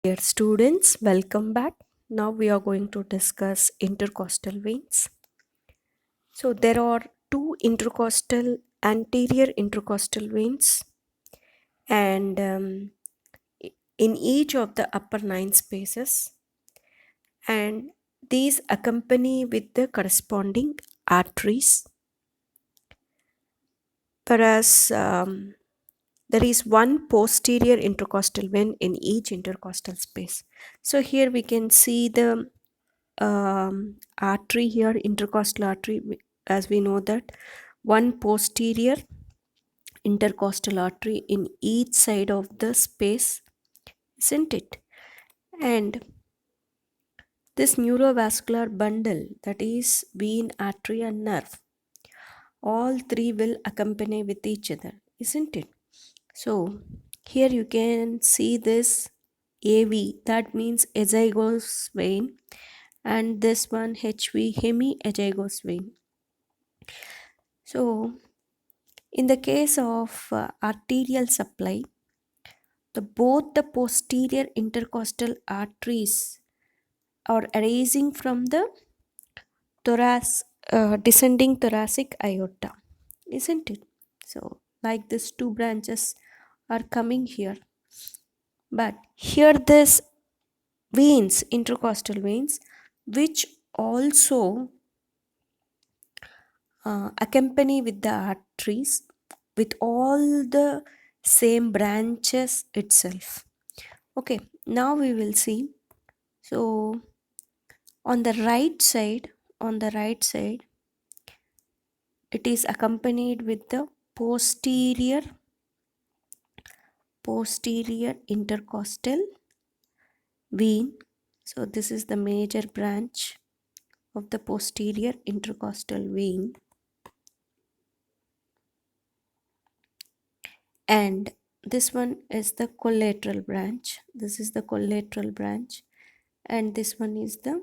Dear students, welcome back. Now we are going to discuss intercostal veins. So there are two anterior intercostal veins, and in each of the upper nine spaces, and these accompany with the corresponding arteries. Whereas there is one posterior intercostal vein in each intercostal space. So here we can see the artery here, intercostal artery, as we know that one posterior intercostal artery in each side of the space, isn't it? And this neurovascular bundle, that is vein, artery and nerve, all three will accompany with each other, isn't it? So here you can see this AV, that means azygos vein, and this one HV, hemiazygos vein. So in the case of arterial supply, both the posterior intercostal arteries are arising from the descending thoracic aorta, isn't it? So, like these two branches are coming here, but here this veins, intercostal veins, which also accompany with the arteries with all the same branches itself. Okay, now we will see. So on the right side, it is accompanied with the posterior intercostal vein. So this is the major branch of the posterior intercostal vein, and this one is the collateral branch. This is the collateral branch, and this one is the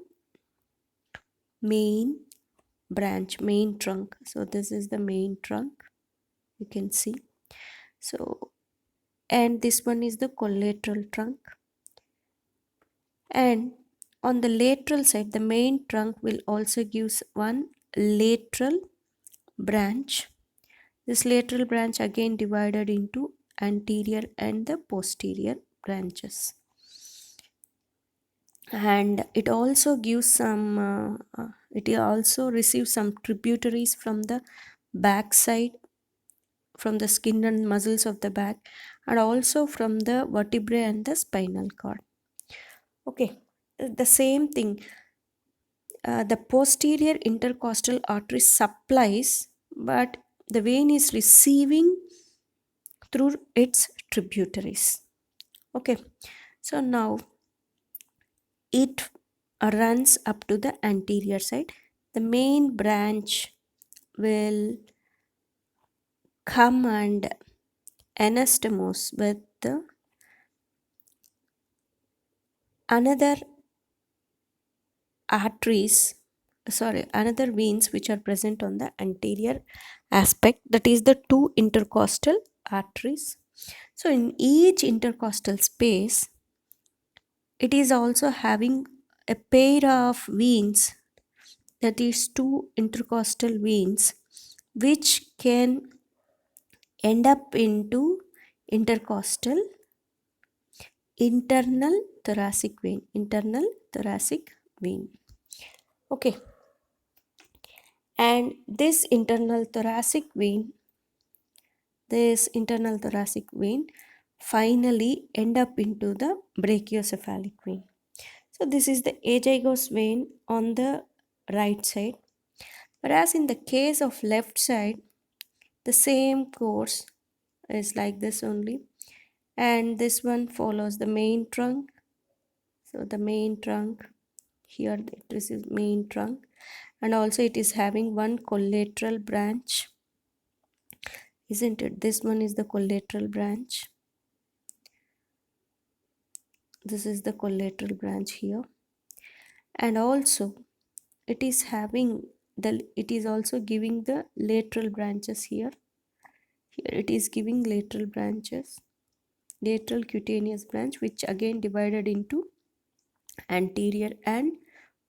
main branch, main trunk. So this is the main trunk, you can see. So, and this one is the collateral trunk, and on the lateral side the main trunk will also give one lateral branch. This lateral branch again divided into anterior and the posterior branches, and it also gives some it also receives some tributaries from the back side, from the skin and muscles of the back, and also from the vertebrae and the spinal cord. Okay, the same thing, the posterior intercostal artery supplies, but the vein is receiving through its tributaries. Okay, so now it runs up to the anterior side. The main branch will come and anastomose with the another another veins which are present on the anterior aspect, that is the two intercostal arteries. So in each intercostal space, it is also having a pair of veins, that is two intercostal veins, which can end up into intercostal internal thoracic vein. Okay, and this internal thoracic vein finally end up into the brachiocephalic vein. So this is the azygos vein on the right side, whereas in the case of left side, the same course is like this only, and this one follows the main trunk. So the main trunk, here it is main trunk, and also it is having one collateral branch, isn't it? This one is the collateral branch. This is the collateral branch here, and also it is also giving the lateral branches here. Here it is giving lateral branches, lateral cutaneous branch, which again divided into anterior and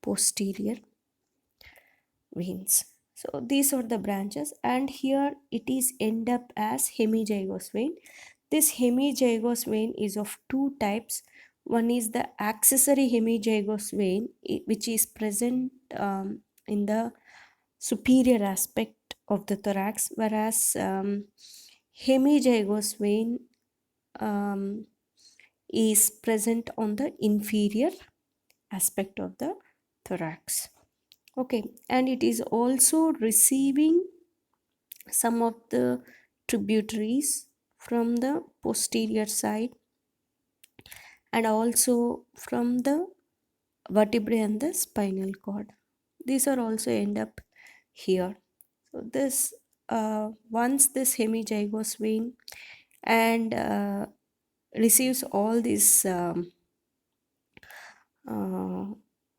posterior veins. So these are the branches, and here it is end up as hemizygous vein. This hemizygous vein is of two types. One is the accessory hemizygous vein, which is present in the superior aspect of the thorax, whereas hemizygous vein is present on the inferior aspect of the thorax. Okay, and it is also receiving some of the tributaries from the posterior side and also from the vertebrae and the spinal cord. These are also end up here. So this once this hemizygous vein and receives all these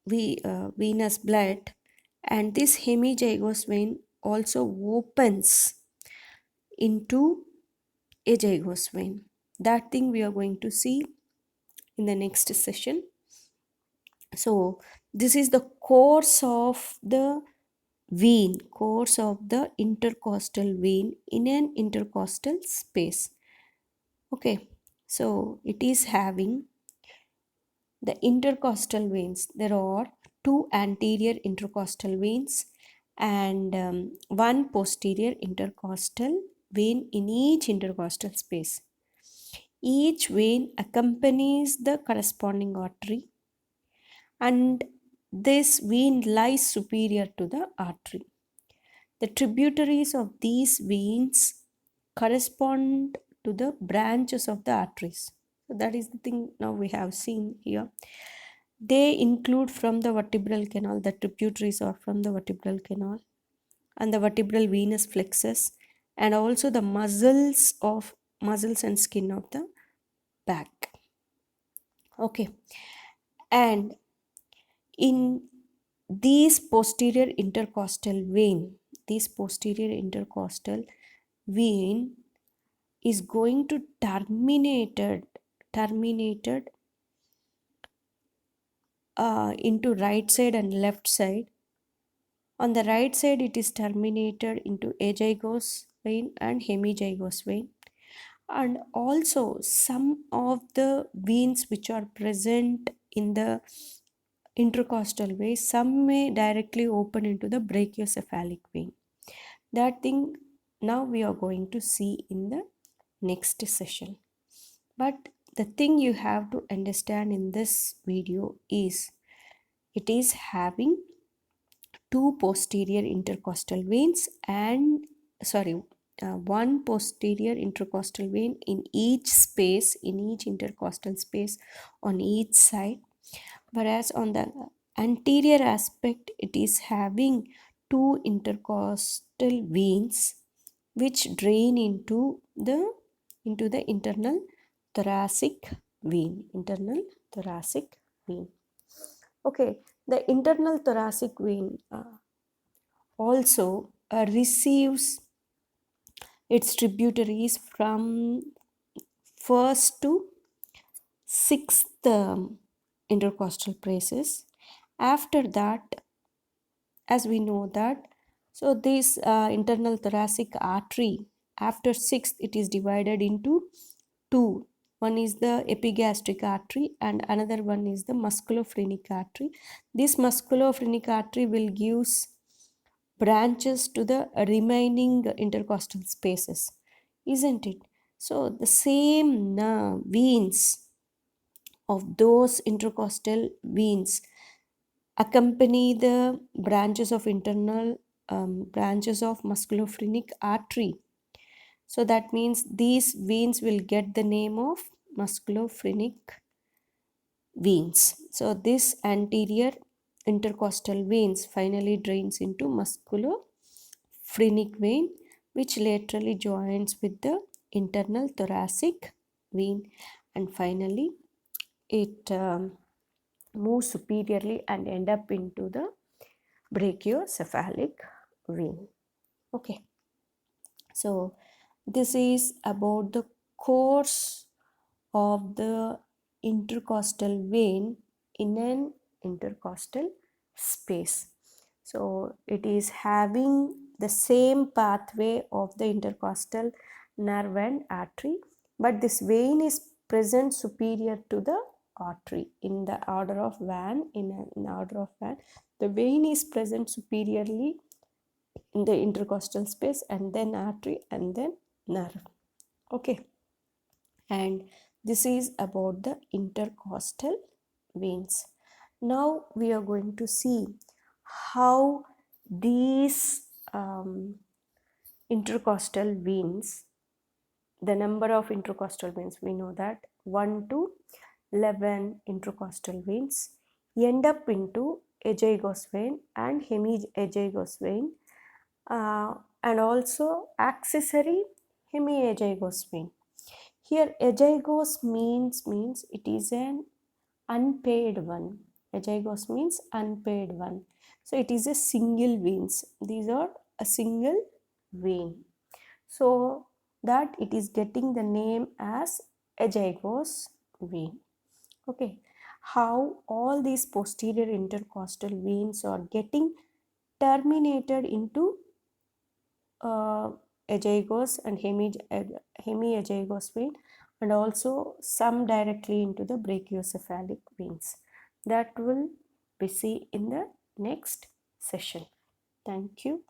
venous blood, and this hemizygous vein also opens into a zygous vein. That thing we are going to see in the next session. So this is the course of the vein, course of the intercostal vein in an intercostal space. Okay, so it is having the intercostal veins. There are two anterior intercostal veins and one posterior intercostal vein in each intercostal space. Each vein accompanies the corresponding artery, and this vein lies superior to the artery. The tributaries of these veins correspond to the branches of the arteries. So that is the thing now we have seen here. They include from the vertebral canal, the tributaries are from the vertebral canal and the vertebral venous flexus, and also the muscles and skin of the back. Okay, and in these posterior intercostal vein, is going to terminated into right side and left side. On the right side, it is terminated into azygous vein and hemizygous vein. And also some of the veins which are present in the intercostal vein, some may directly open into the brachiocephalic vein. That thing now we are going to see in the next session. But the thing you have to understand in this video is it is having two posterior intercostal veins and one posterior intercostal vein in each intercostal space on each side, whereas on the anterior aspect it is having two intercostal veins which drain into the internal thoracic vein. Okay, the internal thoracic vein also receives its tributaries from first to sixth intercostal braces. After that, as we know that, so this internal thoracic artery, after sixth it is divided into two. One is the epigastric artery and another one is the musculophrenic artery. This musculophrenic artery will give branches to the remaining intercostal spaces, isn't it? So the same veins of those intercostal veins accompany the branches of branches of musculophrenic artery. So that means these veins will get the name of musculophrenic veins. So this anterior intercostal veins finally drains into musculophrenic vein, which laterally joins with the internal thoracic vein, and finally it moves superiorly and end up into the brachiocephalic vein. Okay, so this is about the course of the intercostal vein in an intercostal space. So it is having the same pathway of the intercostal nerve and artery, but this vein is present superior to the artery in the order of Van. In order of Van, the vein is present superiorly in the intercostal space, and then artery, and then nerve. Okay, and this is about the intercostal veins. Now we are going to see how these intercostal veins, the number of intercostal veins, we know that 1 to 11 intercostal veins end up into azygos vein and hemiazygos vein, and also accessory hemiazygos vein. Here azygos means it is an unpaired one. Azygos means unpaired one. So it is a single veins. These are a single vein. So that it is getting the name as azygos vein. Okay. How all these posterior intercostal veins are getting terminated into azygos and hemiazygos vein, and also some directly into the brachiocephalic veins. That will be seen in the next session. Thank you.